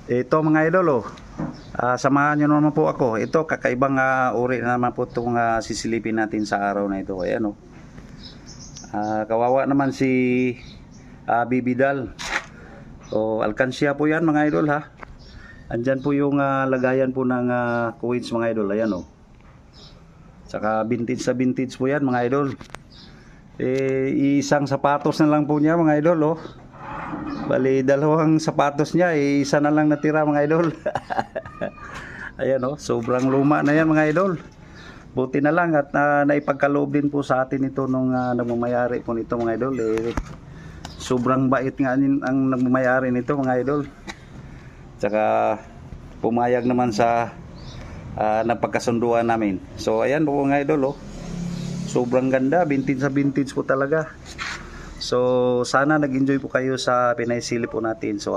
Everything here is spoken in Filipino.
Ito mga idol, samahan nyo naman po ako. Ito kakaibang uri na naman po itong sisilipin natin sa araw na ito. Ayan o. Kawawa naman si Bibidal. O alkansya po yan mga idol ha. Andyan po yung lagayan po ng coins mga idol. Ayan o. Saka vintage sa vintage po yan mga idol. Isang sapatos na lang po niya mga idol o. Bali, dalawang sapatos niya, isa na lang natira mga idol. Ayan o, sobrang luma na yan mga idol. Buti na lang at naipagkaloob din po sa atin ito nung nagmamayari po nito mga idol. Sobrang bait nga ang nagmamayari nito mga idol. Tsaka pumayag naman sa napagkasunduan namin. So ayan po mga idol o. Sobrang ganda, vintage sa vintage po talaga. So sana nag-enjoy po kayo sa pinaisilip po natin. So